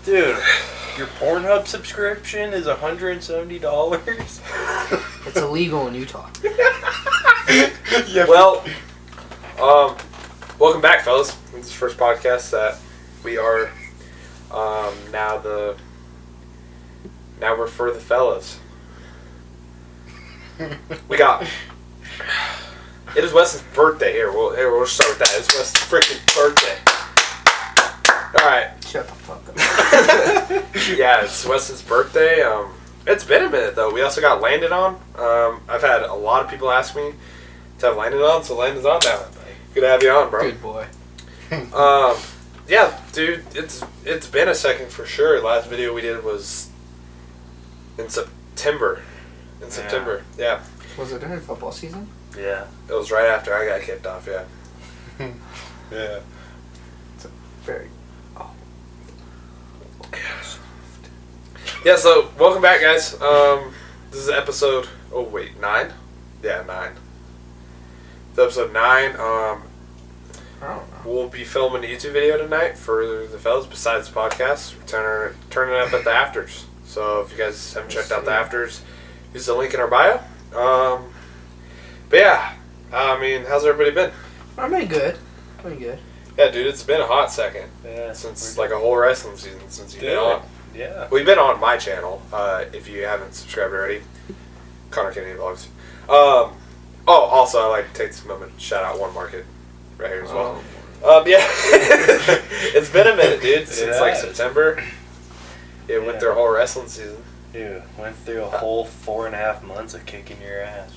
Dude, your Pornhub subscription is $170. It's illegal in Utah. Yeah. Well, welcome back, fellas. This is the first podcast that we are now we're for the fellas. We got. It is Wes's birthday here. We'll start with that. It's Wes's freaking birthday. All right. Shut the fuck up. Yeah, it's Wes's birthday. It's been a minute though. We also got Landon on. I've had a lot of people ask me to have Landon on, so Landon's on now. Good to have you on, bro. Good boy. Yeah, dude, it's been a second for sure. Last video we did was in September. Yeah. Was it during football season? Yeah. It was right after I got kicked off, yeah. Yeah. It's a very... Yeah, so welcome back, guys. This is episode... Oh, wait, 9? Yeah, 9. It's episode 9. I don't know. We'll be filming a YouTube video tonight for the fellas besides the podcast. We're turning it up at the afters. So if you guys haven't checked out the afters, use the link in our bio. But yeah, I mean, how's everybody been? I've been good. Pretty good. Yeah, dude, it's been a hot second. Yeah. Since like a whole wrestling season since you've been on. Yeah. Well, you've been on my channel. If you haven't subscribed already, Connor Kennedy Vlogs. Also, I like to take this moment to shout out onemarket right here as well. Yeah, it's been a minute, dude, since like September. It went through a whole wrestling season. Dude, went through a whole 4.5 months of kicking your ass.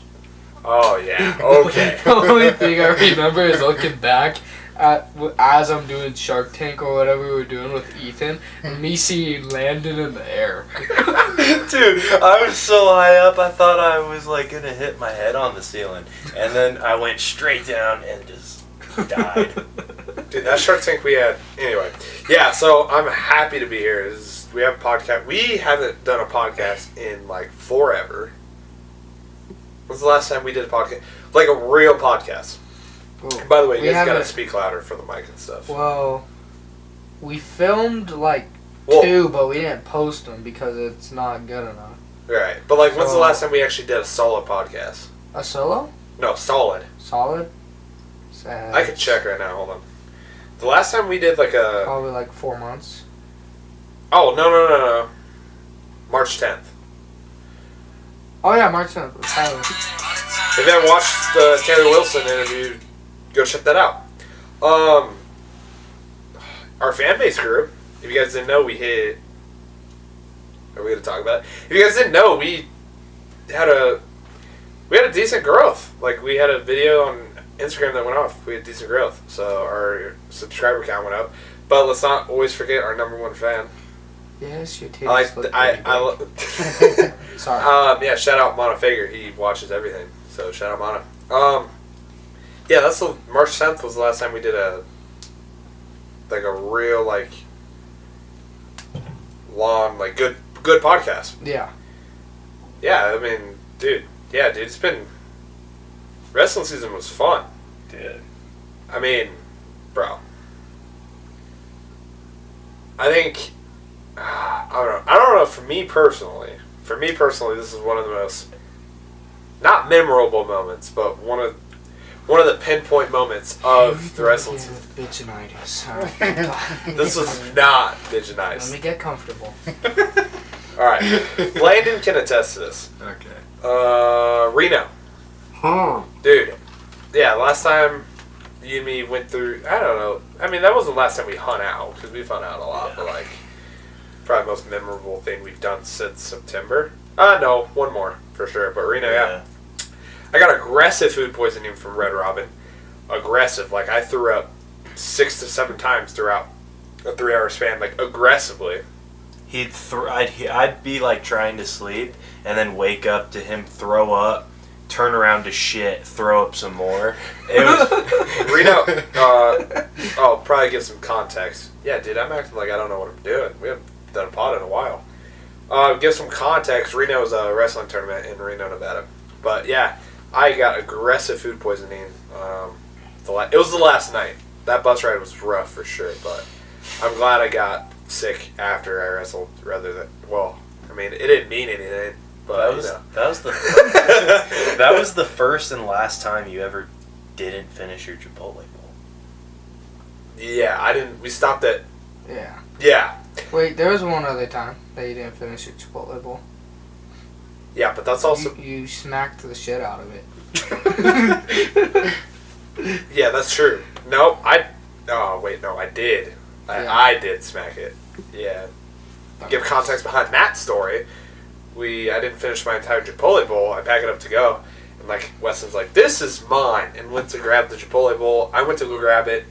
Oh yeah, okay. The only thing I remember is looking back as I'm doing Shark Tank or whatever we were doing with Ethan, and me seeing Landon in the air. Dude, I was so high up, I thought I was like gonna hit my head on the ceiling, and then I went straight down and just died. Dude, that Shark Tank we had. Anyway, yeah. So I'm happy to be here. We have a podcast. We haven't done a podcast in like forever. When's the last time we did a podcast? Like a real podcast. Ooh. By the way, you guys gotta speak louder for the mic and stuff. Well, we filmed like 2, but we didn't post them because it's not good enough. Right. But like, when's the last time we actually did a solo podcast? A solo? No, solid. Solid? I could check right now. Hold on. The last time we did like a... Probably like 4 months. Oh, no. March 10th. Oh yeah, March 10th. If you haven't watched the Taylor Wilson interview, go check that out. Our fan base grew. If you guys didn't know, we hit... Are we going to talk about it? If you guys didn't know, we had a decent growth. Like, we had a video on Instagram that went off. We had decent growth. So our subscriber count went up. But let's not always forget our number one fan. Yes, your titties look pretty big. Sorry. Yeah, shout out Mana Fager. He watches everything. So shout out Mana. Yeah, that's March 10th was the last time we did a real like long like good podcast. Yeah. Yeah, I mean, dude. Yeah, dude. It's been wrestling season was fun. Dude. I mean, bro. I think. I don't know. For me personally, this is one of the most not memorable moments, but one of the pinpoint moments of the wrestling season. Bitchinitis. This was not bitchinitis. Let me get comfortable. All right, Landon can attest to this. Okay. Reno. Dude. Yeah, last time you and me went through. I don't know. I mean, that wasn't the last time we hung out because we've hung out a lot, but like. Probably the most memorable thing we've done since September. No, one more for sure. But Reno, yeah. I got aggressive food poisoning from Red Robin. Aggressive, like I threw up 6 to 7 times throughout a 3-hour span, like aggressively. I'd be like trying to sleep and then wake up to him throw up, turn around to shit, throw up some more. It was Reno. I'll probably give some context. Yeah, dude, I'm acting like I don't know what I'm doing. We haven't done a pod in a while. Give some context. Reno is a wrestling tournament in Reno, Nevada. But yeah, I got aggressive food poisoning. It was the last night. That bus ride was rough for sure, but I'm glad I got sick after I wrestled rather than, well, I mean, it didn't mean anything, but, that was the first and last time you ever didn't finish your Chipotle bowl. Yeah, we stopped at... Yeah. Yeah. Wait, there was one other time that you didn't finish your Chipotle bowl. Yeah, but that's also... You smacked the shit out of it. Yeah, that's true. No, I did. I did smack it. Yeah. Give context behind that story. I didn't finish my entire Chipotle bowl. I pack it up to go. And, like, Weston's like, this is mine. And went to grab the Chipotle bowl. I went to go grab it.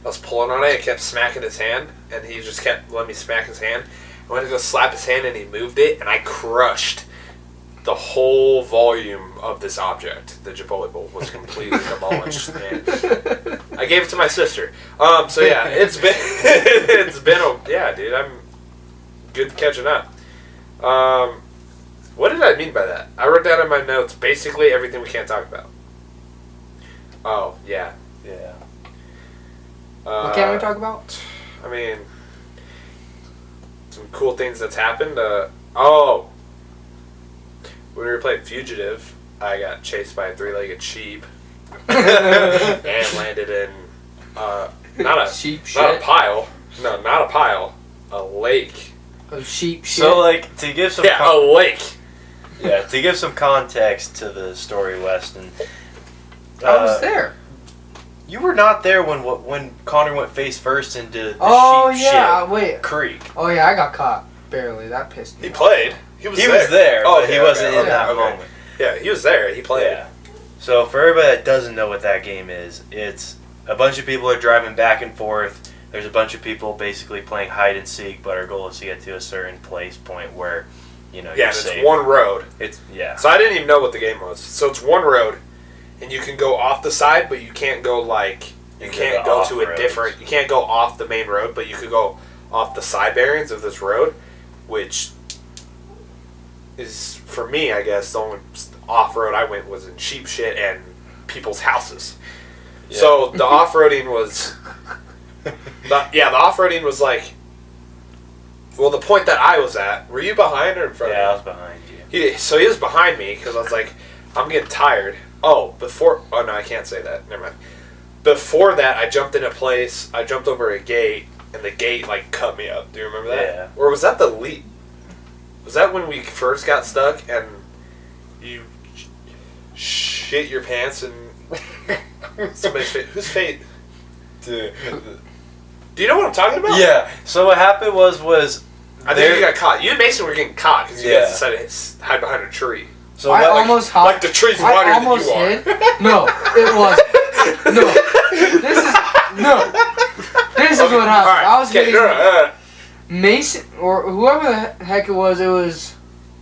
I was pulling on it. I kept smacking his hand. And he just kept letting me smack his hand. I went to go slap his hand and he moved it. And I crushed the whole volume of this object. The Chipotle bowl was completely demolished. And I gave it to my sister. So yeah, it's been yeah, dude, I'm good catching up. What did I mean by that? I wrote down in my notes basically everything we can't talk about. Oh, yeah. Yeah. What can we talk about? I mean, some cool things that's happened. When we were playing Fugitive, I got chased by a 3-legged sheep and landed in not a pile, a lake. A sheep shit? So, like, to give some... a lake. Yeah, to give some context to the story, Weston. I was there. You were not there when Connor went face first into the sheep shit creek. Oh, yeah, I got caught. Barely. That pissed me He off. played. He was there, but he wasn't in that moment. Yeah, he was there. He played. Yeah. So for everybody that doesn't know what that game is, it's a bunch of people are driving back and forth. There's a bunch of people basically playing hide and seek, but our goal is to get to a certain place point where, you're it's safe. one road. So I didn't even know what the game was. So it's one road, and you can go off the side, but you can't go you can't go to a different. You can't go off the main road, but you could go off the side bearings of this road, which is, for me, I guess, the only off-road I went was in sheep shit and people's houses. Yeah. So the off-roading was... the off-roading was like... Well, the point that I was at... Were you behind or in front of me? Yeah, I was behind you. So he was behind me, because I was like, I'm getting tired. Oh, no, I can't say that. Never mind. Before that, I jumped in a place, I jumped over a gate, and the gate, cut me up. Do you remember that? Yeah. Or was that the lead? Was that when we first got stuck and you shit your pants and somebody's face? Whose face? Dude. Do you know what I'm talking about? Yeah. So what happened was I think you got caught. You and Mason were getting caught because you guys decided to hide behind a tree. So I almost hid. Like the tree's wider than you are. No, it was. No. This is what happened. Right, I was getting Mason or whoever the heck it was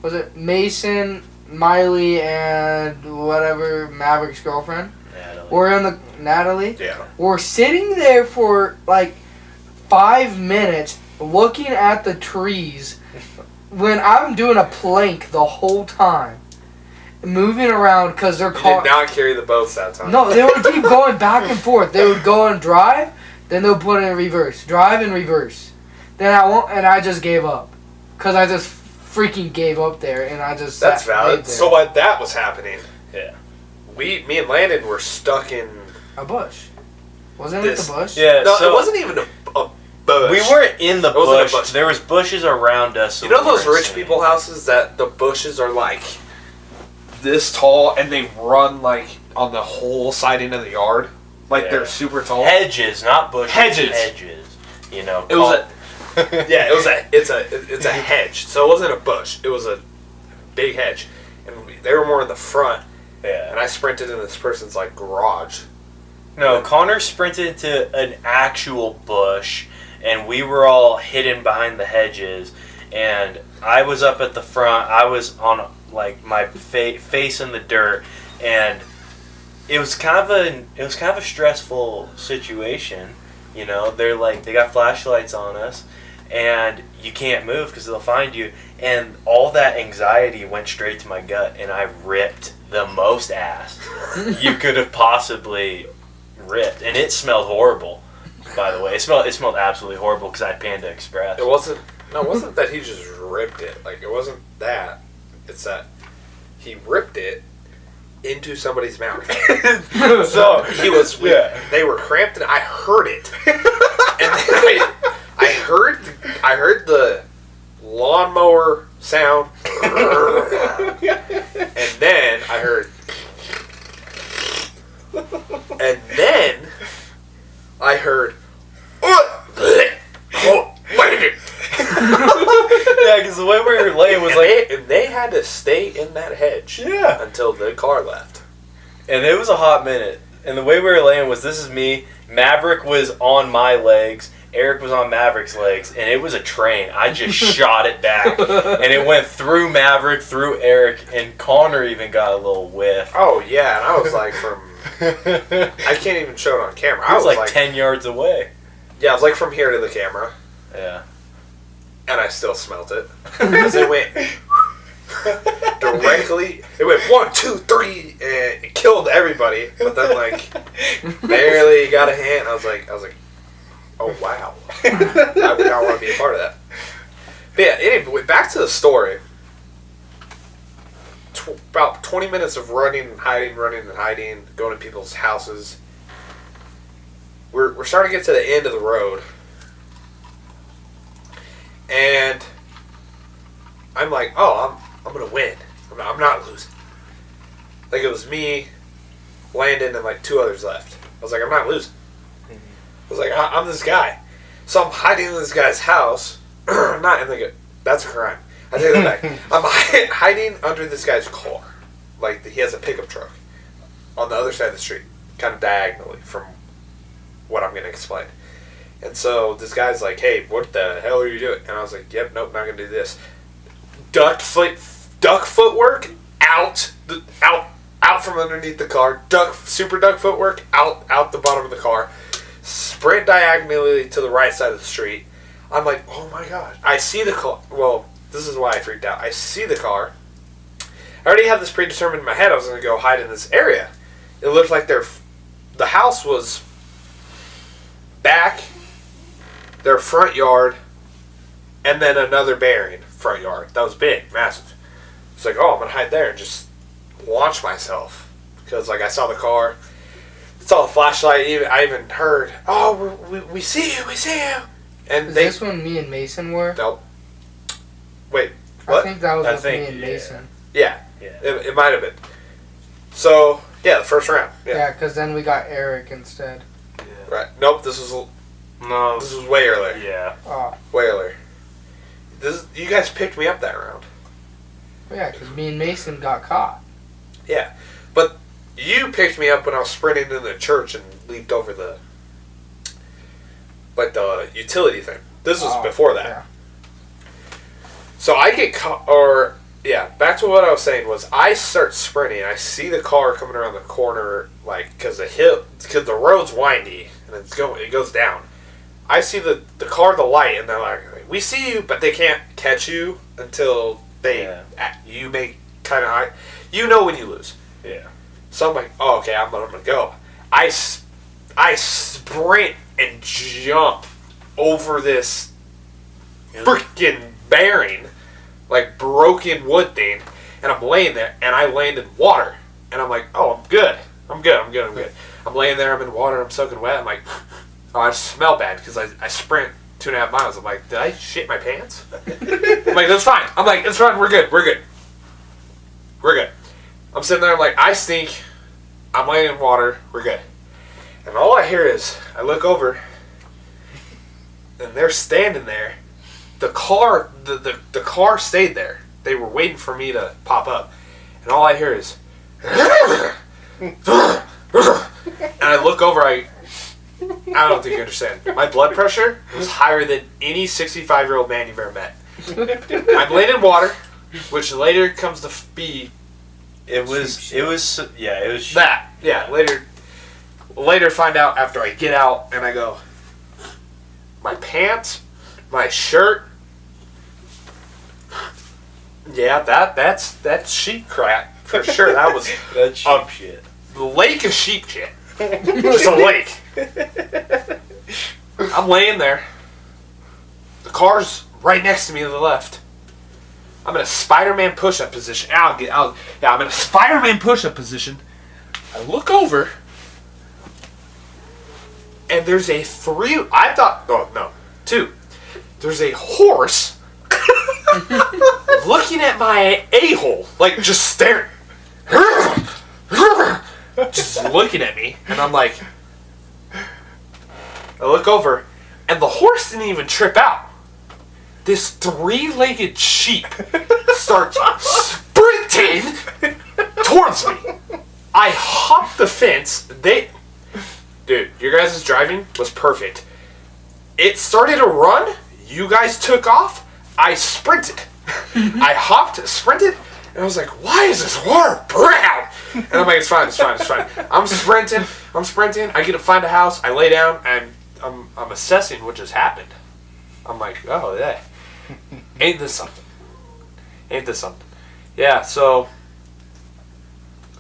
it Mason, Miley, and whatever Maverick's girlfriend? Natalie. Yeah. We're sitting there for 5 minutes looking at the trees when I'm doing a plank the whole time. Moving around because they're caught. You did not carry the boats that time. No, they would keep going back and forth. They would go and drive, then they'll put it in reverse. Drive and reverse. Then I just gave up. Because I just freaking gave up there and I just That's valid. So while that was happening, yeah, me and Landon were stuck in a bush. Wasn't it the bush? Yeah, no, it wasn't even a bush. We weren't in the bush. There was bushes around us. So you know those rich people houses that the bushes are this tall and they run on the whole siding of the yard? They're super tall. Hedges, not bushes. Hedges. You know. It was it's a hedge. So it wasn't a bush. It was a big hedge. And they were more in the front. Yeah. And I sprinted in this person's garage. No, Connor sprinted into an actual bush and we were all hidden behind the hedges and I was up at the front. I was on my face in the dirt, and it was kind of a stressful situation. They got flashlights on us, and you can't move because they'll find you. And all that anxiety went straight to my gut, and I ripped the most ass you could have possibly ripped, and it smelled horrible. By the way, it smelled absolutely horrible because I had Panda Express. It wasn't that he just ripped it. Like, it wasn't that. It's that he ripped it into somebody's mouth. So he was. They were cramped, and I heard it. And then I heard the lawnmower sound, and then I heard, and then I heard, Yeah, because the way we were laying was and they had to stay in that hedge until the car left. And it was a hot minute. And the way we were laying was, this is me, Maverick was on my legs, Eric was on Maverick's legs, and it was a train. I just shot it back. And it went through Maverick, through Eric, and Connor even got a little whiff. Oh, yeah, and I was like I can't even show it on camera. I was like 10 yards away. Yeah, I was like from here to the camera. Yeah. And I still smelt it. Because it went directly. It went 1, 2, 3, and it killed everybody. But then, like, barely got a hand. I was like, oh wow, I would not want to be a part of that. But yeah, anyway, back to the story. About 20 minutes of running and hiding, going to people's houses. We're starting to get to the end of the road. And I'm like, oh, I'm going to win. I'm not losing. Like, it was me, Landon, and like 2 others left. I was like, I'm not losing. I was like, I'm this guy. So I'm hiding in this guy's house. Not in the... That's a crime. I take that back. I'm hiding under this guy's car. Like, he has a pickup truck on the other side of the street. Kind of diagonally from what I'm going to explain. And so this guy's like, hey, what the hell are you doing? And I was like, yep, nope, not going to do this. Duck footwork out from underneath the car. Super duck footwork out the bottom of the car. Sprint diagonally to the right side of the street. I'm like, oh my gosh. I see the car. Well, this is why I freaked out. I see the car. I already had this predetermined in my head. I was going to go hide in this area. It looked like the house was back, their front yard, and then another bearing front yard. That was big, massive. It's like, oh, I'm going to hide there and just launch myself. Because, like, I saw the car. Saw the flashlight. I even heard, oh, we see you. And Is this when me and Mason were? Nope. Wait, what? I think that was with me and Mason. Yeah. It might have been. So, yeah, the first round. Yeah, because then we got Eric instead. Yeah. Right. Nope, this was way earlier. Yeah. Way earlier. You guys picked me up that round. Yeah, because me and Mason got caught. Yeah. But you picked me up when I was sprinting into the church and leaped over the utility thing. This was before that. Yeah. So I get caught, back to what I was saying was I start sprinting. I see the car coming around the corner, like, because the road's windy and it goes down. I see the car, the light, and they're like, we see you, but they can't catch you until you make kind of, you know when you lose. Yeah. So I'm like, oh, okay, I'm gonna go. I sprint and jump over this freaking bearing, like broken wood thing, and I'm laying there, and I land in water, and I'm like, oh, I'm good. I'm laying there, I'm in water, I'm soaking wet, I'm like, oh, I just smell bad, because I sprint 2.5 miles. I'm like, did I shit my pants? I'm like, that's fine. I'm like, it's fine, we're good. I'm sitting there, I'm like, I stink, I'm laying in water, we're good. And all I hear is, I look over, and they're standing there. The car stayed there. They were waiting for me to pop up. And all I hear is, and I look over, I don't think you understand. My blood pressure was higher than any 65-year-old man you've ever met. I'm laying in water, which later comes to be... It was that. Yeah, later find out after I get out and I go, my pants, my shirt, yeah, that's sheep crap for sure. That was that's sheep shit. Lake of sheep shit. Just a lake. I'm laying there. The car's right next to me to the left. I'm in a Spider-Man push-up position. I'm in a Spider-Man push-up position. I look over, and there's two. There's a horse looking at my a-hole, like just staring. Just looking at me, and I'm like, I look over, and the horse didn't even trip out. This three-legged sheep starts sprinting towards me. I hopped the fence. Dude, your guys' driving was perfect. It started to run. You guys took off. I sprinted. I hopped, sprinted, and I was like, why is this water brown? And I'm like, it's fine. I'm sprinting. I get to find a house. I lay down, and I'm assessing what just happened. I'm like, oh, yeah. Ain't this something? Yeah, so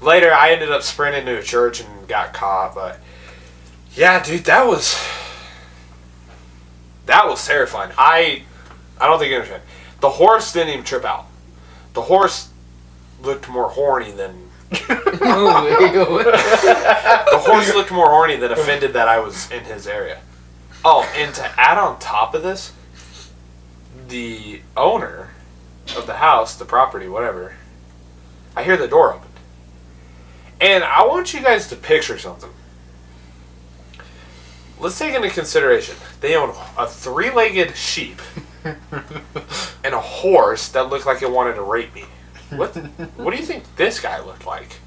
later I ended up sprinting to a church and got caught, but yeah, dude, that was terrifying. I don't think you understand. The horse didn't even trip out. The horse looked more horny than the horse looked more horny than offended that I was in his area. Oh, and to add on top of this, the owner of the house, the property, whatever, I hear the door open. And I want you guys to picture something. Let's take into consideration, they own a three-legged sheep and a horse that looked like it wanted to rape me. What do you think this guy looked like?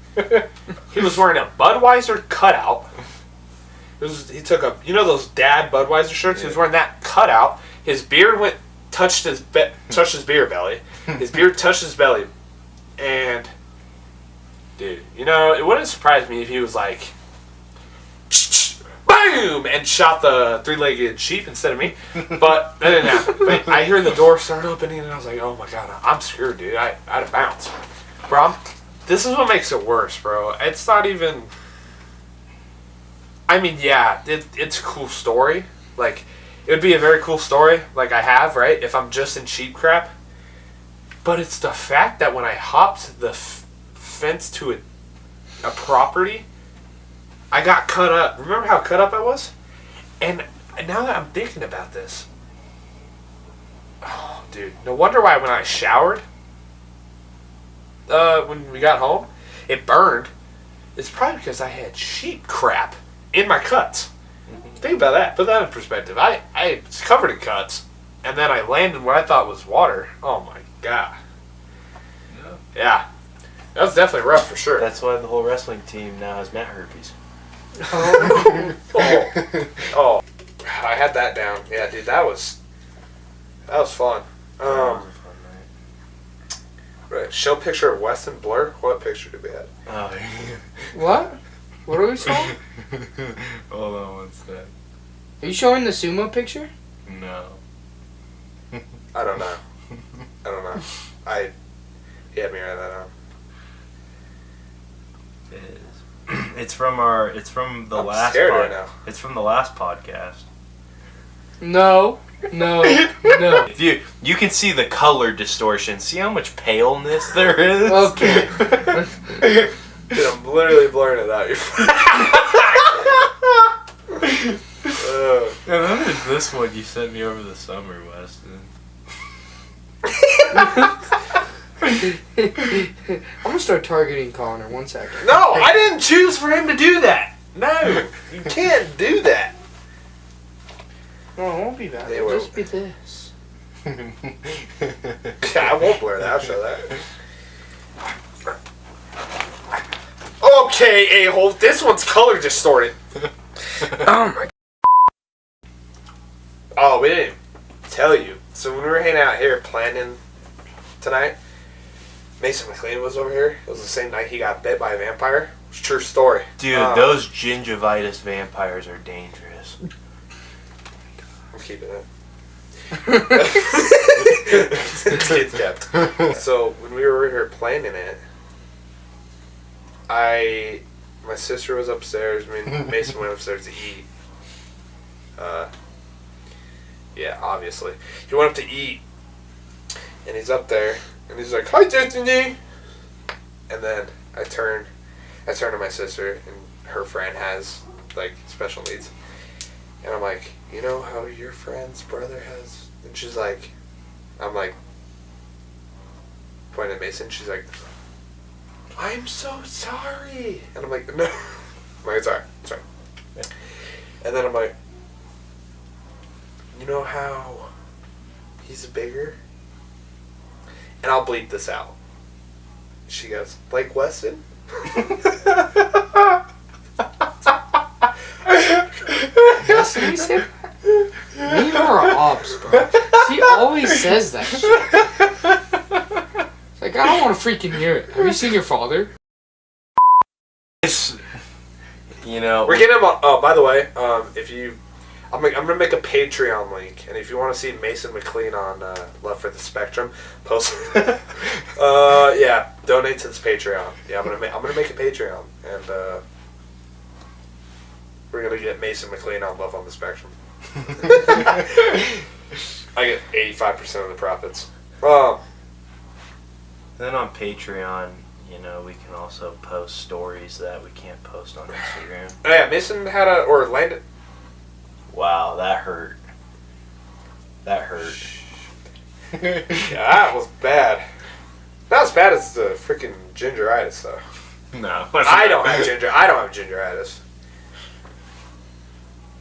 He was wearing a Budweiser cutout. He took those dad Budweiser shirts? Yeah. He was wearing that cutout. His beard touched his beer belly. His beard touched his belly. And, dude, it wouldn't surprise me if he was like, boom, and shot the three-legged sheep instead of me. But that didn't happen. But I hear the door start opening, and I was like, oh my god, I'm scared, dude. I had to bounce. Bro, this is what makes it worse, bro. It's not even... I mean, yeah, it's a cool story. Like, it would be a very cool story, like I have, right, if I'm just in sheep crap. But it's the fact that when I hopped the fence to a property, I got cut up. Remember how cut up I was? And now that I'm thinking about this, oh, dude, no wonder why when I showered, when we got home, it burned. It's probably because I had sheep crap in my cuts. Think about that. Put that in perspective. I was covered in cuts, and then I landed in what I thought was water. Oh my god. Yeah. That was definitely rough for sure. That's why the whole wrestling team now has mat herpes. Oh. I had that down. Yeah, dude, that was fun. Right. Show picture of Weston Blur. What picture did we have? Oh, What? What are we showing? Hold on one sec. Are you showing the sumo picture? No. I don't know. He had me write that down. It's from the I'm last scared right now. It's from the last podcast. No. If you can see the color distortion. See how much paleness there is? Okay. Dude, I'm literally blurring it out. And then there's this one you sent me over the summer, Weston. I'm gonna start targeting Connor. 1 second. No, I didn't choose for him to do that. No, you can't do that. No, it won't be that. It'll just be this. Yeah, I won't blur that. I'll show that. Okay, a-hole. This one's color distorted. Oh my. Oh, we didn't tell you. So when we were hanging out here planning tonight, Mason McLean was over here. It was the same night he got bit by a vampire. It's a true story. Dude, those gingivitis vampires are dangerous. I'm keeping it. It's kept. So when we were here planning it, my sister was upstairs. Me and Mason went upstairs to eat. Yeah, obviously. He went up to eat, and he's up there, and he's like, "Hi, Destiny." And then I turn to my sister, and her friend has like special needs, and I'm like, "You know how your friend's brother has?" And she's like, I'm like, pointing at Mason. She's like, "I'm so sorry," and I'm like, "No." I'm like, "It's alright, it's alright." Yeah. And then I'm like, "You know how he's bigger?" And I'll bleep this out. She goes, "Like Weston?" That's what he said. Me or ops, bro. She always says that shit. It's like, I don't want to freaking hear it. Have you seen your father? You know, we're getting him on. Oh, by the way, I'm gonna make a Patreon link, and if you want to see Mason McLean on Love for the Spectrum, post. Yeah, donate to this Patreon. Yeah, I'm gonna make a Patreon, and we're gonna get Mason McLean on Love on the Spectrum. I get 85% of the profits. Then on Patreon, you know, we can also post stories that we can't post on Instagram. Oh yeah, Mason had landed. Wow, that hurt. That hurt. Yeah, that was bad. Not as bad as the freaking gingeritis, though. No, I don't have gingeritis.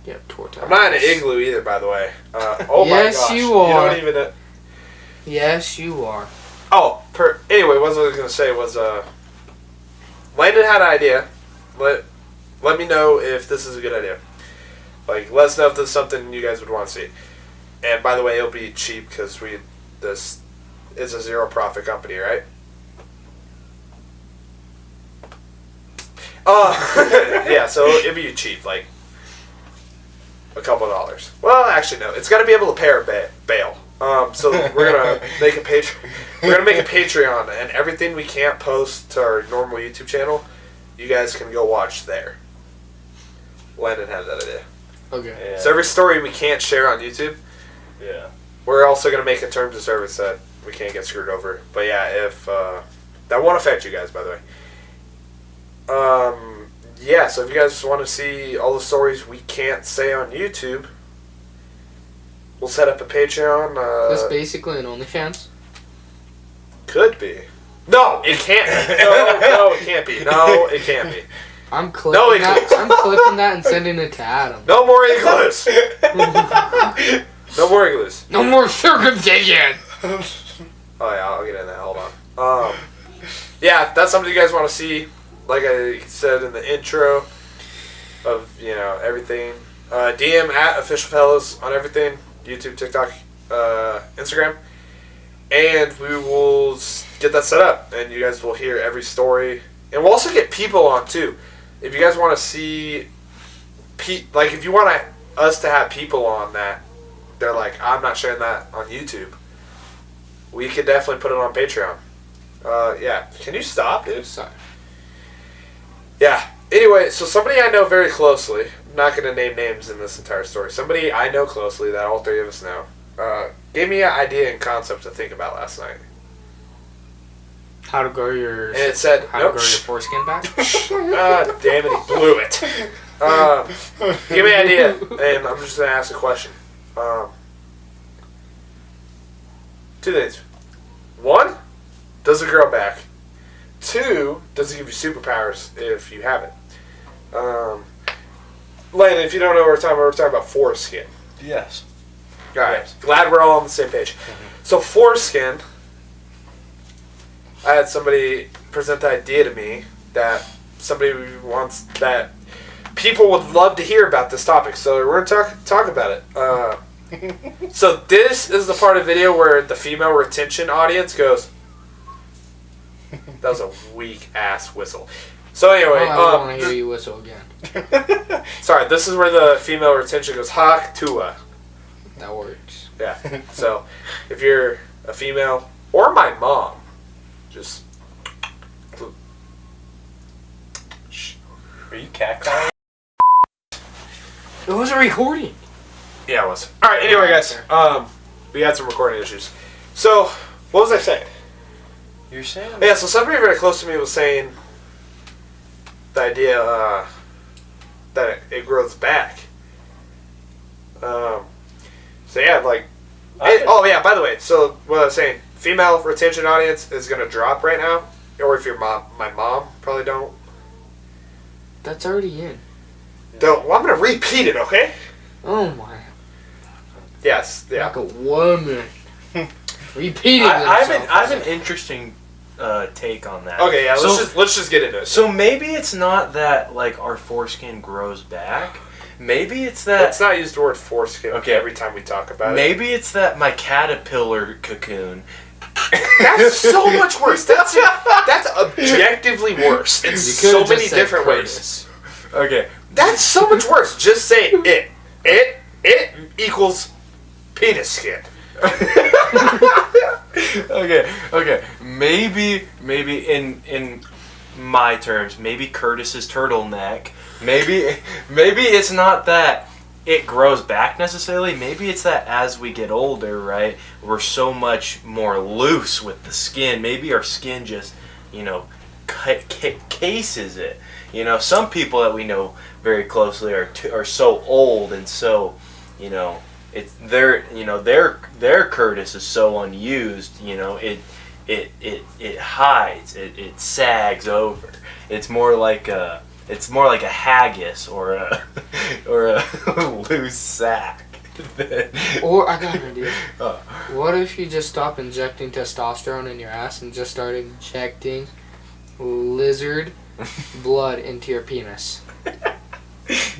Yeah, torta. I'm not in an igloo either, by the way. Oh Yes, my gosh. you are. You don't even. Yes, you are. Oh, anyway, what I was gonna say was, Landon had an idea. Let me know if this is a good idea. Like, let us know if this is something you guys would want to see. And by the way, it'll be cheap because this is a zero profit company, right? Yeah, so it'll be cheap, like a couple of dollars. Well, actually, no. It's got to be able to pay our bail. So we're gonna make a Patreon, and everything we can't post to our normal YouTube channel, you guys can go watch there. Landon had that idea. Okay. Yeah. So every story we can't share on YouTube, Yeah. we're also gonna make a terms of service that we can't get screwed over. But yeah, if that won't affect you guys, by the way. Yeah. So if you guys want to see all the stories we can't say on YouTube, we'll set up a Patreon. That's basically an OnlyFans. Could be. No, it can't be. No, it can't be. No, it can't be. I'm clicking that. I'm clicking that and sending it to Adam. No more igloos. No more igloos. No more circumcision. Oh yeah, I'll get in that. Hold on. Yeah, if that's something you guys want to see, like I said in the intro, of everything. DM at Official Fellows on everything. YouTube, TikTok, Instagram, and we will get that set up, and you guys will hear every story, and we'll also get people on too. If you guys want to see, if you want us to have people on that, they're like, I'm not sharing that on YouTube, we could definitely put it on Patreon. Yeah, can you stop, dude? Sorry. Yeah. Anyway, so somebody I know very closely, I'm not going to name names in this entire story, somebody I know closely that all three of us know, gave me an idea and concept to think about last night. How to grow your... And it said... How to grow your foreskin back? Damn it, he blew it. Give me an idea, and I'm just going to ask a question. Two things. One, does it grow back? Two, does it give you superpowers if you have it? Landon, if you don't know what we're talking about foreskin. Yes. Alright, Yes. glad we're all on the same page. Mm-hmm. So foreskin, I had somebody present the idea to me that somebody wants that people would love to hear about this topic. So we're going to talk about it. So this is the part of the video where the female retention audience goes, that was a weak ass whistle. So anyway, I don't want to hear you whistle again. Sorry, this is where the female retention goes, Hawk Tua. That works. Yeah. So if you're a female or my mom, just Are you cackling? It wasn't recording. Yeah, it was. All right. Anyway, guys, we had some recording issues. So, what was I saying? You're saying? Yeah. So somebody very close to me was saying the idea that it grows back. So yeah, like. Oh yeah. By the way, so what I was saying, female retention audience is gonna drop right now, or if your my mom probably don't. That's already in. Don't. Well, I'm gonna repeat it, okay? Oh my. Yes. Yeah. Like a woman. Repeating I have an interesting take on that. Okay. Yeah. Let's just get into it. So maybe it's not that like our foreskin grows back. Maybe it's that. Let's not use the word foreskin every time we talk about it. Maybe it's that my caterpillar cocoon. That's so much worse. That's objectively worse in so many different ways. Okay. That's so much worse. Just say it. It equals penis skin. Okay. Maybe in my terms, maybe Curtis's turtleneck. Maybe it's not that it grows back necessarily. Maybe it's that as we get older, right, we're so much more loose with the skin. Maybe our skin just, cases it. Some people that we know very closely are so old and so, it's their Curtis is so unused. It hides. It sags over. It's more like a haggis or a loose sack. Or I got an idea. What if you just stop injecting testosterone in your ass and just start injecting lizard blood into your penis?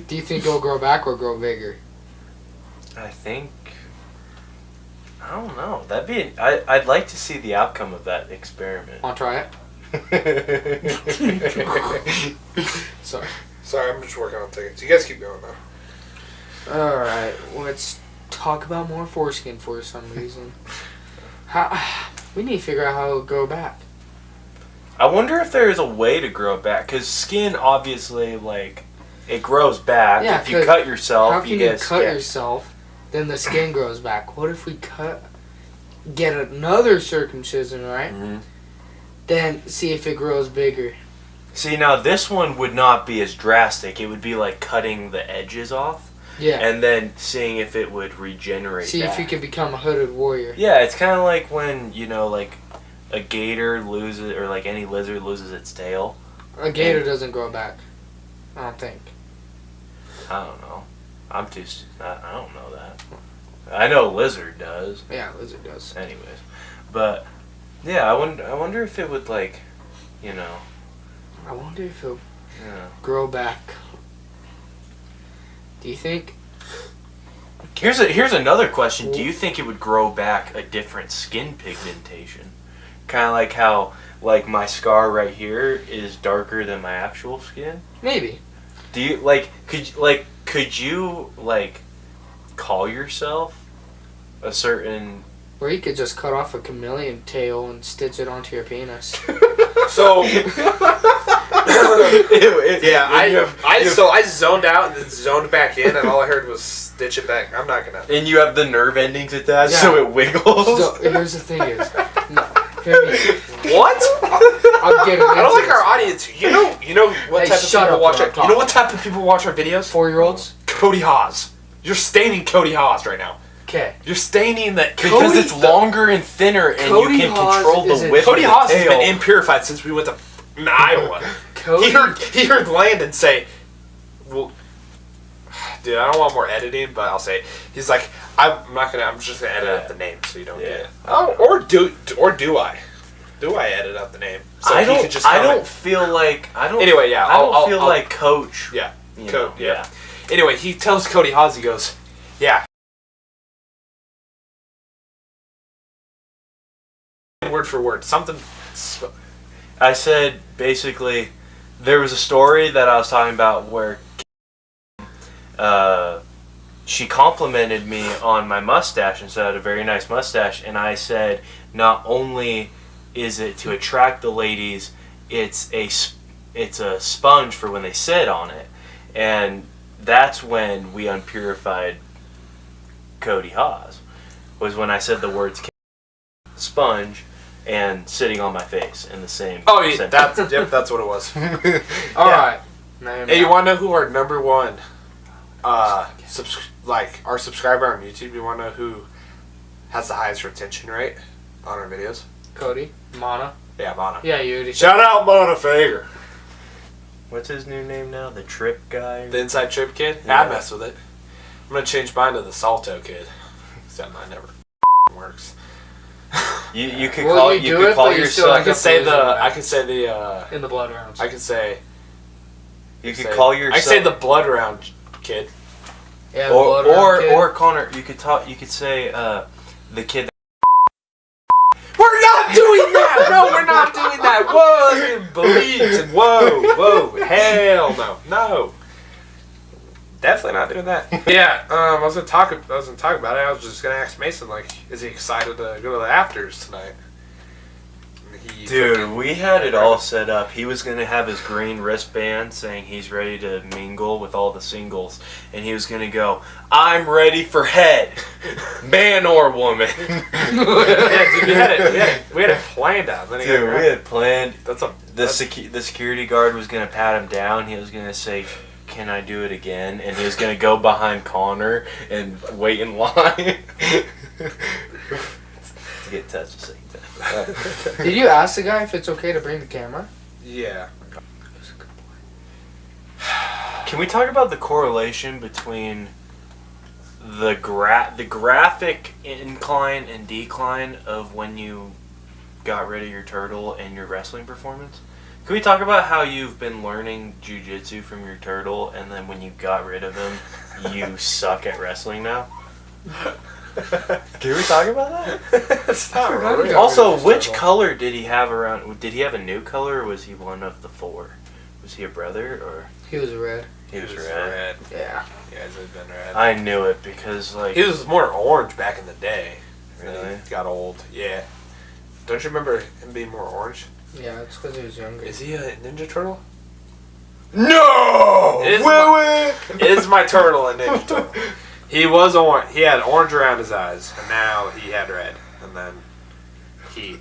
Do you think it'll grow back or grow bigger? I don't know. I'd like to see the outcome of that experiment. Want to try it? Sorry, I'm just working on tickets. You guys keep going though. Alright, let's talk about more foreskin for some reason. We need to figure out how it'll grow back. I wonder if there is a way to grow it back, because skin obviously, it grows back. Yeah, if you cut yourself, how can you cut yourself, then the skin grows back? What if we get another circumcision, right? Mm-hmm. Then see if it grows bigger. See, now this one would not be as drastic. It would be like cutting the edges off. Yeah. And then seeing if it would regenerate See back. if you can become a hooded warrior. Yeah, it's kind of like when, a gator loses, or any lizard loses its tail. A gator doesn't grow back. I don't think. I don't know. I don't know that. I know a lizard does. Yeah, lizard does. Anyways. But, yeah, I wonder if it would, I wonder if it'll grow back. Do you think? Here's another question. Do you think it would grow back a different skin pigmentation? Kind of like how, my scar right here is darker than my actual skin? Maybe. Do you, could you call yourself a certain... Or you could just cut off a chameleon tail and stitch it onto your penis. So... I zoned out and then zoned back in, and all I heard was stitch it back. I'm not gonna. And you have the nerve endings attached, so it wiggles. So here's the thing: is what? I'm getting. I don't like our audience. You know what type of people watch our. You know what type of people watch our videos? 4-year-olds. Cody Haas. You're staining Cody Haas right now. Okay. You're staining that because it's longer and thinner, and Cody you can Haas control the width. Cody of the Haas tail. has been impurified since we went to Iowa. He heard Landon say, "Well, dude, I don't want more editing, but I'll say." He's like, I'm just gonna edit out the name so you don't get it. Oh, or do I? Do I edit out the name? So I don't feel like Anyway, yeah. I'll feel like Coach. Yeah. Yeah. Anyway, he tells Cody Haas, he goes, "Yeah." Word for word, something. I said basically, there was a story that I was talking about where she complimented me on my mustache and said I had a very nice mustache, and I said not only is it to attract the ladies, it's a sponge for when they sit on it, and that's when we unpurified Cody Haas was when I said the words sponge and sitting on my face in the same sentence. That's what it was. All right. Hey, you want to know who our number one our subscriber on YouTube? You want to know who has the highest retention rate on our videos? Cody. Mana. Yeah, Mana. Yeah, you already Shout out Mana Fager. What's his new name now? The Trip guy? The Inside Trip kid? Yeah. I mess with it. I'm going to change mine to the Salto kid. Except mine never works. You could call yourself. I could say the in the blood rounds. I could say call yourself. I say the blood round kid. Yeah, the blood round kid. Or Connor, you could say the kid. We're not doing that. No, we're not doing that. Whoa, bleeds. Whoa, hell no. Definitely not doing that. Yeah, I was gonna talk about it. I was just gonna ask Mason, is he excited to go to the afters tonight? Dude, we had it all set up. He was gonna have his green wristband saying he's ready to mingle with all the singles, and he was gonna go, "I'm ready for head, man or woman." Yeah, dude, we had it planned out. Dude, we had planned. The security guard was gonna pat him down. He was gonna say, "Can I do it again?" And he was gonna go behind Connor and wait in line to get touched the same time. Did you ask the guy if it's okay to bring the camera? Yeah. Can we talk about the correlation between the graphic incline and decline of when you got rid of your turtle and your wrestling performance? Can we talk about how you've been learning jiu-jitsu from your turtle, and then when you got rid of him, you suck at wrestling now? Can we talk about that? It's not really. Also, which color did he have around? Did he have a new color, or was he one of the four? Was he a brother, or? He was red. He was red. Yeah. Yeah, he's been red. I knew it because, he was more orange back in the day. Really? He got old. Yeah. Don't you remember him being more orange? Yeah, it's because he was younger. Is he a Ninja Turtle? No! It is my turtle a Ninja Turtle. He was orange. He had orange around his eyes, and now he had red. And then he...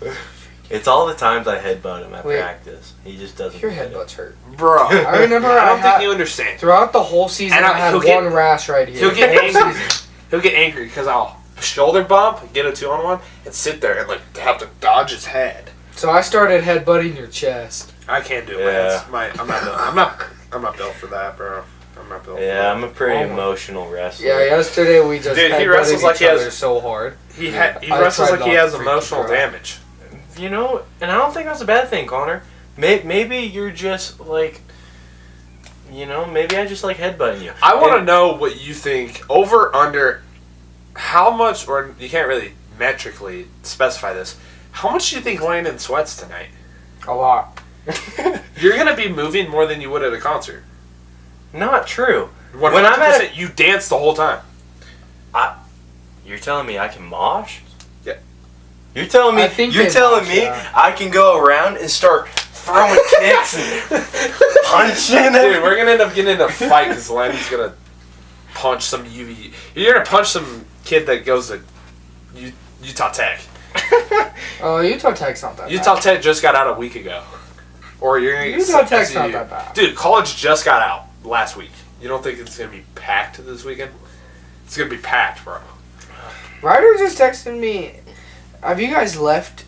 It's all the times I headbutt him at practice. He just doesn't. Your headbutts hurt. Bro. I remember I don't think you understand. Throughout the whole season, I had one rash right here. He'll get angry. He'll get angry because I'll shoulder bump, get a 2-on-1, and sit there and have to dodge his head. So I started headbutting your chest. I can't do it, man. I'm not built for that, bro. I'm not built. Yeah, I'm a pretty emotional wrestler. Yeah, yesterday we just he wrestles like he has so hard. He wrestles like he has emotional damage. You know, and I don't think that's a bad thing, Connor. Maybe you're just maybe I just like headbutting you. I want to know what you think. Over, under, how much, or you can't really metrically specify this. How much do you think Landon sweats tonight? A lot. You're gonna be moving more than you would at a concert. Not true. When I'm at it, you dance the whole time. You're telling me I can mosh? Yeah. You're telling me I can go around and start throwing kicks and punching. Dude, we're gonna end up getting in a fight because Landon's gonna punch some UV. You're gonna punch some kid that goes to Utah Tech. Oh, Utah Tech's not that bad. Utah Tech just got out a week ago. Or you're gonna get Utah Tech's not that bad. Dude, college just got out last week. You don't think it's gonna be packed this weekend? It's gonna be packed, bro. Ryder just texted me, have you guys left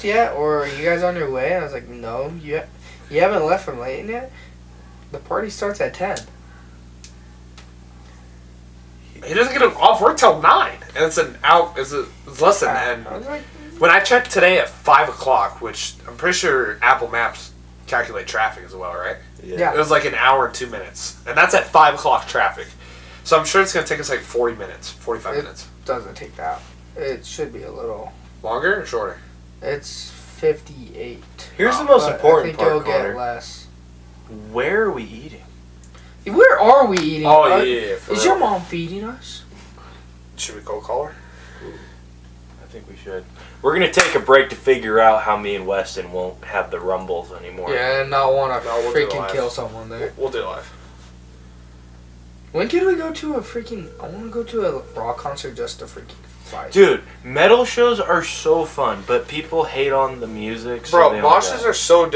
yet? Or are you guys on your way? And I was like, no, you haven't left from Layton yet? The party starts at 10. He doesn't get off work till 9. And it's less than 10. I was like, when I checked today at 5 o'clock, which I'm pretty sure Apple Maps calculate traffic as well, right? Yeah. It was like an hour and 2 minutes. And that's at 5 o'clock traffic. So I'm sure it's going to take us 40 minutes, 45 minutes. It doesn't take that. It should be a little... Longer or shorter? It's 58. Here's the most important part, I think you'll Connor. get less. Where are we eating? Where are we eating? Oh, yeah. Is your mom feeding us? Should we cold call her? I think we should. We're going to take a break to figure out how me and Weston won't have the rumbles anymore. Yeah, and not want to we'll freaking kill someone there. We'll do it live. When did we go to a freaking... I want to go to a rock concert just to freaking fight. Dude, metal shows are so fun, but people hate on the music. So bro, moshes are so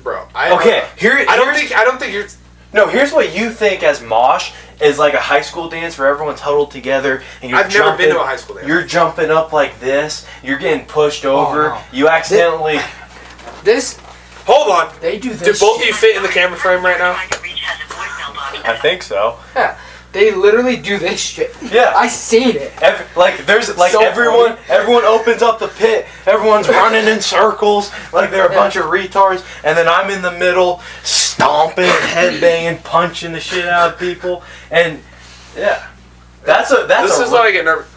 bro. I don't think you're... No, here's what you think as mosh is like a high school dance where everyone's huddled together and I've never been to a high school dance. You're jumping up like this. You're getting pushed over. No. You accidentally... Hold on. They do this. Do both of you fit in the camera frame right now? I think so. Yeah. They literally do this shit. Yeah. I seen it. Everyone opens up the pit. Everyone's running in circles like they're a bunch of retards. And then I'm in the middle, stomping, headbanging, punching the shit out of people. And yeah, this is what I get nervous.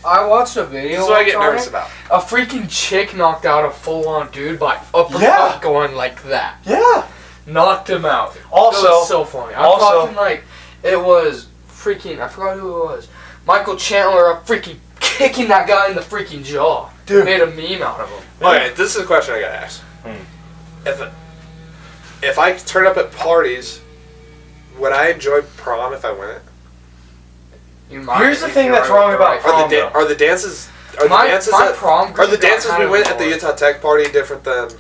I watched a video. This is what I get nervous about. A freaking chick knocked out a full-on dude by uppercut going like that. Yeah. Knocked him out. Also, it was so funny. I'm talking like it was freaking. I forgot who it was. Michael Chandler up freaking kicking that guy in the freaking jaw. Dude, made a meme out of him. Okay, this is a question I gotta ask. If I turn up at parties, would I enjoy prom if I win it? Here's the thing that's wrong about prom. Are the dances? Are the dances we went at the Utah Tech party different than?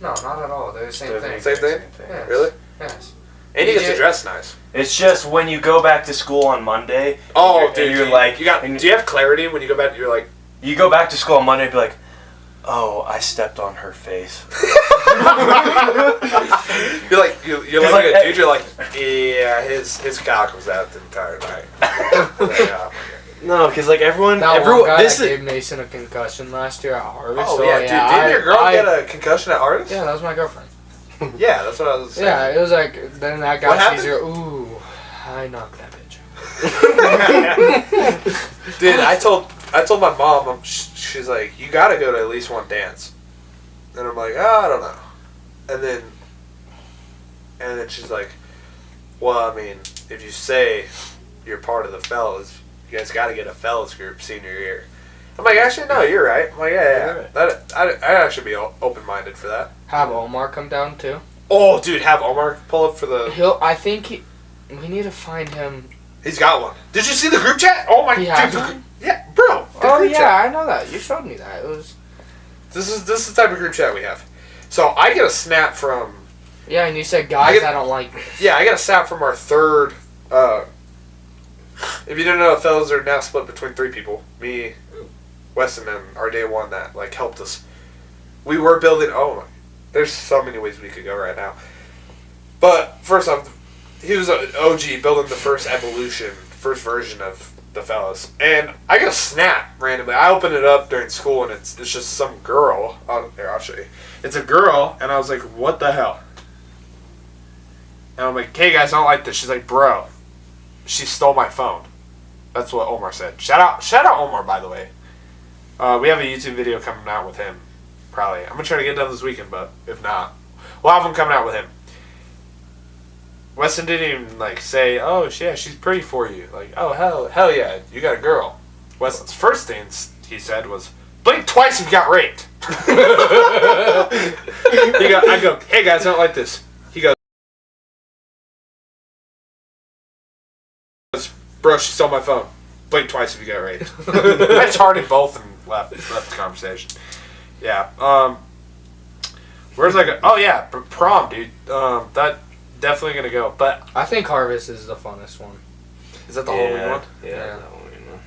No, not at all. They're the same thing. Same thing? Yes. Really? Yes. And you get to dress nice. It's just when you go back to school on Monday. Oh, dude, you're like, do you have clarity when you go back? You're like, you go back to school on Monday and be like, oh, I stepped on her face. you're like a dude. You're like, yeah, his cock was out the entire night. No, because like everyone gave Mason a concussion last year at Harvest. Oh yeah, dude, didn't your girl get a concussion at Harvest? Yeah, that was my girlfriend. Yeah, that's what I was saying. Yeah, it was like then that guy sees her. Ooh, I knocked that bitch. Dude, I told my mom. She's like, you gotta go to at least one dance, and I'm like, oh, I don't know, and then she's like, well, I mean, if you say you're part of the fellas, you guys got to get a fellas group senior year. I'm like, actually, no, you're right. I'm like, yeah. I'd actually be open-minded for that. Have Omar come down, too. Oh, dude, have Omar pull up for the... I think we need to find him. He's got one. Did you see the group chat? Oh, my... God. Yeah, bro. Oh, yeah, chat. I know that. You showed me that. It was... This is the type of group chat we have. So, I get a snap from... Yeah, and you said, guys, I don't like this. Yeah, I get a snap from our third... If you didn't know, the fellas are now split between 3 people. Me, Weston, and our day one that like helped us. We were building. Oh my, there's so many ways we could go right now. But first off, he was an OG building the first version of the fellas, and I got a snap randomly. I opened it up during school, and it's just some girl. Oh, here, I'll show you. It's a girl, and I was like, what the hell? And I'm like, hey guys, I don't like this. She's like, bro. She stole my phone. That's what Omar said. Shout out Omar, by the way. We have a YouTube video coming out with him. Probably. I'm going to try to get it done this weekend, but if not, we'll have one coming out with him. Weston didn't even, like, say, oh, yeah, she's pretty for you. Like, oh, hell yeah, you got a girl. Weston's first thing he said was, blink twice if you got raped. I go, hey, guys, I don't like this. He goes, bro, she stole my phone. Blink twice if you get raped. I charted both and left the conversation. Yeah. Where's I go? Oh yeah, prom, dude. That definitely gonna go. But I think Harvest is the funnest one. Is that the Halloween one? Yeah. The Halloween one.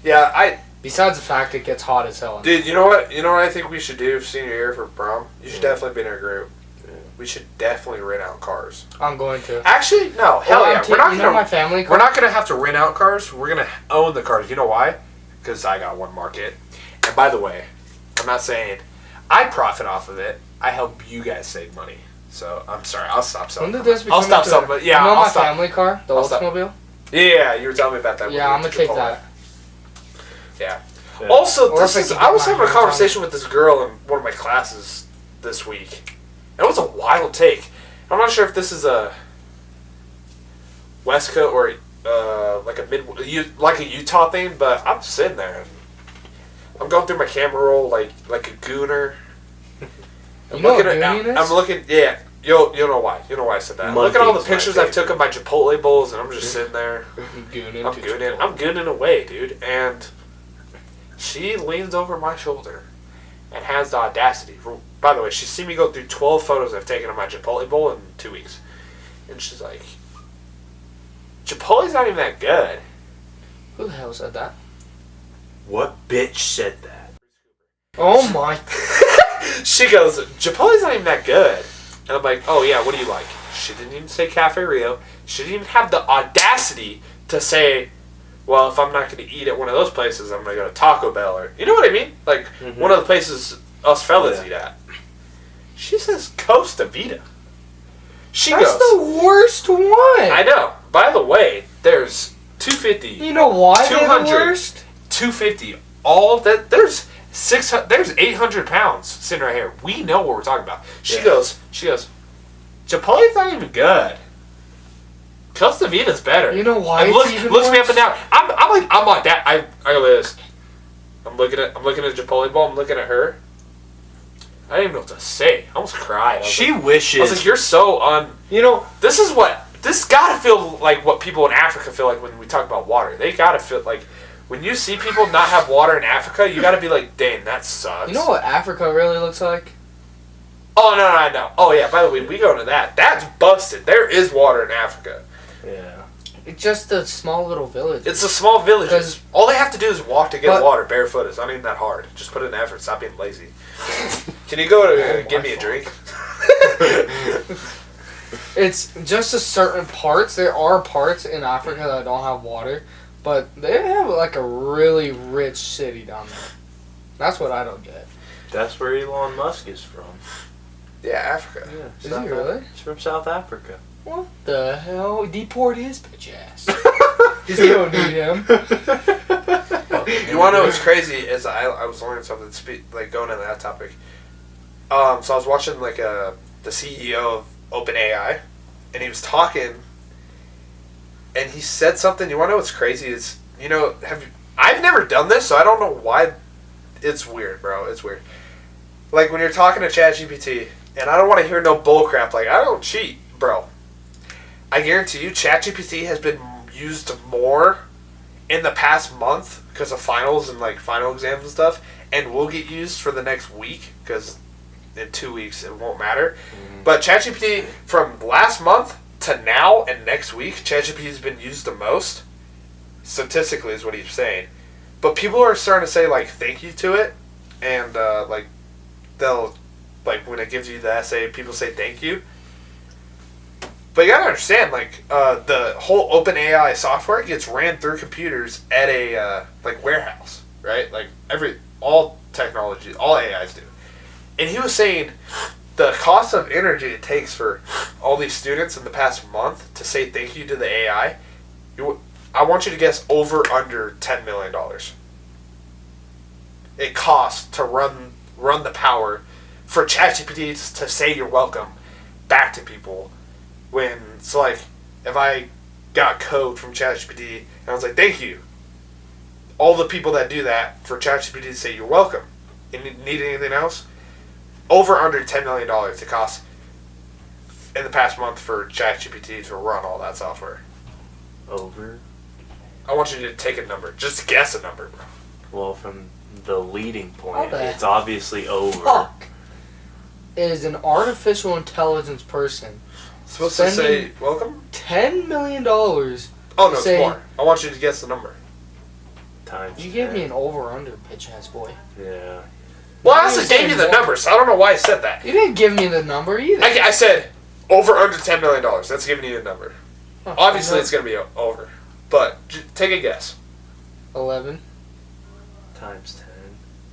Yeah, Besides the fact it gets hot as hell. Dude, you know what? You know what I think we should do senior year for prom? You should definitely be in our group. We should definitely rent out cars. I'm going to. Actually, no. Hell yeah. We're not gonna. My family car? We're not gonna have to rent out cars. We're gonna own the cars. You know why? Because I got onemarket. And by the way, I'm not saying I profit off of it. I help you guys save money. So I'm sorry. I'll stop selling. When did this become? I'll stop selling. But yeah, you know my family car, the Oldsmobile. Yeah, you were telling me about that. Yeah, I'm gonna take that. Yeah. Also, I was having a conversation with this girl in one of my classes this week. It was a wild take. I'm not sure if this is a West Coast or like a Utah thing, but I'm sitting there and I'm going through my camera roll like a gooner. I'm looking. Yeah, You'll know why. You know why I said that. Look at all the pictures I've took of my Chipotle bowls, and I'm just sitting there. I'm gooning away, dude. And she leans over my shoulder and has the audacity. By the way, she's seen me go through 12 photos I've taken of my Chipotle bowl in 2 weeks. And she's like, Chipotle's not even that good. Who the hell said that? What bitch said that? Oh my. She goes, Chipotle's not even that good. And I'm like, oh yeah, what do you like? She didn't even say Cafe Rio. She didn't even have the audacity to say, well, if I'm not going to eat at one of those places, I'm going to go to Taco Bell. Or, you know what I mean? Like, one of the places us fellas eat at. She says Costa Vida. That's the worst one. I know. By the way, there's 250. You know why 200, they're the worst? 250. All that. There's 600. There's 800 pounds sitting right here. We know what we're talking about. She goes. Chipotle's not even good. Costa Vida's better. You know why? Looks me up and down. I'm like that. I go like this. I'm looking at Chipotle bowl. I'm looking at her. I didn't even know what to say. I almost cried. She wishes. I was like, you're so You know, this gotta feel like what people in Africa feel like when we talk about water. They gotta feel like when you see people not have water in Africa, you gotta be like, dang, that sucks. You know what Africa really looks like? Oh no, I know. Oh yeah. By the way, we go into that. That's busted. There is water in Africa. Yeah. It's just a small little village. It's a small village. All they have to do is walk to get water barefoot. It's not even that hard. Just put in the effort. Stop being lazy. Can you go to give me a drink? It's just a certain parts. There are parts in Africa that don't have water, but they have like a really rich city down there. That's what I don't get. That's where Elon Musk is from. Yeah, Africa. Yeah, is he really? He's from South Africa. What the hell? Deport his bitch ass. You don't need him. You want to know what's crazy is I was learning something going into that topic. So I was watching the CEO of OpenAI, and he was talking, and he said something. You want to know what's crazy is I've never done this, so I don't know why. It's weird, bro. It's weird. Like when you're talking to ChatGPT, and I don't want to hear no bullcrap. Like I don't cheat, bro. I guarantee you, ChatGPT has been used more in the past month because of finals and final exams and stuff, and will get used for the next week because in 2 weeks it won't matter. Mm-hmm. But ChatGPT from last month to now and next week, ChatGPT has been used the most. Statistically, is what he's saying. But people are starting to say thank you to it, and they'll when it gives you the essay, people say thank you. But you gotta understand, the whole OpenAI software gets ran through computers at a warehouse, right? All technology, all AIs do. And he was saying the cost of energy it takes for all these students in the past month to say thank you to the AI. I want you to guess under $10 million. It costs to run the power for ChatGPT to say you're welcome back to people. When it's if I got code from ChatGPT and I was like, thank you. All the people that do that for ChatGPT to say you're welcome. You need anything else? Under $10 million it costs in the past month for ChatGPT to run all that software. Over? I want you to take a number. Just guess a number, bro. Well, from the leading point, it's obviously over. Fuck is an artificial intelligence person supposed to say welcome? $10 million. Oh no, it's more. I want you to guess the number. Times. You gave me an over/under, bitch ass boy. Yeah. Well, I also gave you the number, so I don't know why I said that. You didn't give me the number either. I said under $10 million. That's giving you a number. Huh, Obviously, it's going to be over. But take a guess. 11 times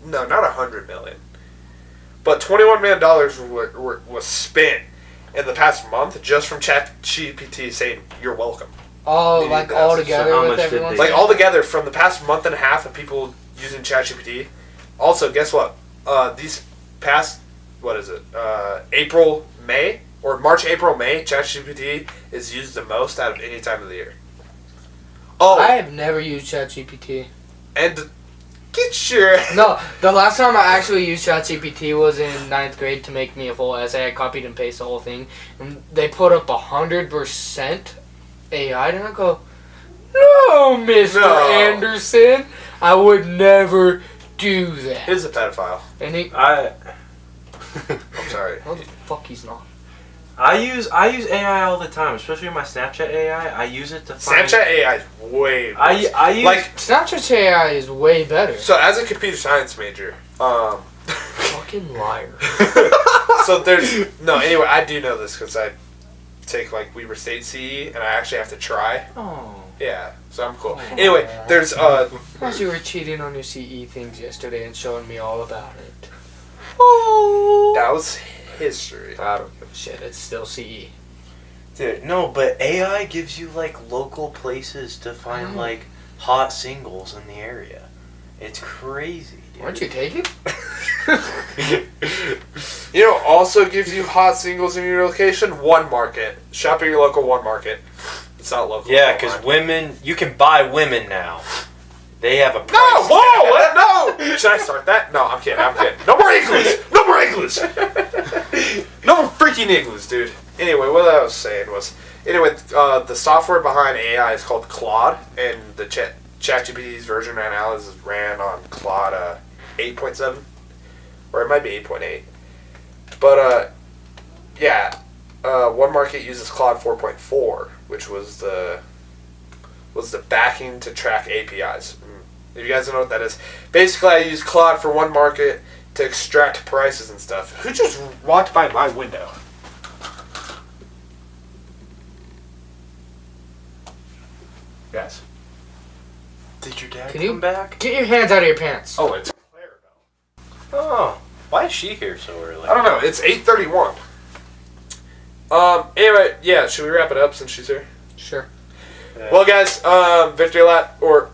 10. No, not $100 million. But $21 million was spent in the past month just from ChatGPT saying you're welcome. Oh, all together so with everyone? All together from the past month and a half of people using ChatGPT. Also, guess what? These past, April, May, or March, April, May, ChatGPT is used the most out of any time of the year. Oh, I have never used ChatGPT. And Get your... No, the last time I actually used ChatGPT was in 9th grade to make me a full essay. I copied and pasted the whole thing. And they put up 100% AI. And I go, no, Mr. Anderson. I would never do that. He's a pedophile. And I'm sorry. No, the fuck he's not. I use AI all the time, especially my Snapchat AI. I use it to find... Snapchat AI is way better. I use... Like, Snapchat AI is way better. so as a computer science major, Fucking liar. so there's... No, anyway, I do know this because I take, like, Weber State CE, and I actually have to try. Oh. Yeah, so I'm cool. Anyway, there's, Because you were cheating on your CE things yesterday and showing me all about it. Oh. that was history. I don't give a shit. It's still CE. Dude, no, but AI gives you, like, local places to find, like, hot singles in the area. It's crazy, dude. Weren't you taken? You know, also gives you hot singles in your location? onemarket. Shop at your local onemarket. It's not local. Yeah, because women... You can buy women now. They have a price. No! Whoa! What? No! Should I start that? No, I'm kidding. No more English! No more English! No more freaking English, dude. Anyway, what I was saying was... Anyway, the software behind AI is called Claude, and the ChatGPT's version right now is ran on Claude 8.7. Or it might be 8.8. But, yeah. onemarket uses Claude 4.4, which was the backing to track APIs. If you guys don't know what that is, basically I use Claude for onemarket to extract prices and stuff. Who just walked by my window? Yes. Did your dad Can come you back? Get your hands out of your pants. Oh, it's Clarabelle. Oh, why is she here so early? I don't know. It's 8:31. Anyway, yeah. Should we wrap it up since she's here? Sure. Well, guys, victory lap or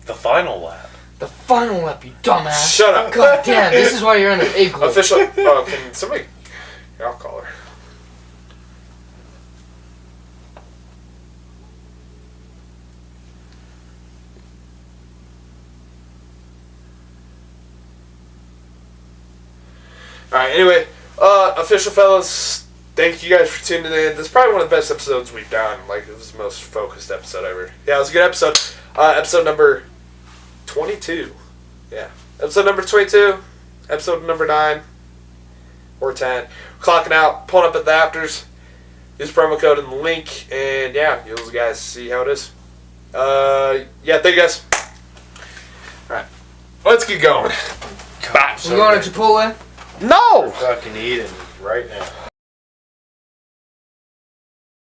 the final lap. The final lap, you dumbass. Shut up. God damn, this is why you're in an igloo. Official. Oh, can somebody? I'll call her. Alright, anyway, official fellas, thank you guys for tuning in. This is probably one of the best episodes we've done. Like, it was the most focused episode ever. Yeah, it was a good episode. Episode number 22. Yeah. Episode number 22. Episode number 9. Or 10. Clocking out, pulling up at the afters. Use promo code in the link. And yeah, you'll guys see how it is. Yeah, thank you guys. Alright. Let's get going. Bye. You going to Chipotle? No! Fucking eating right now.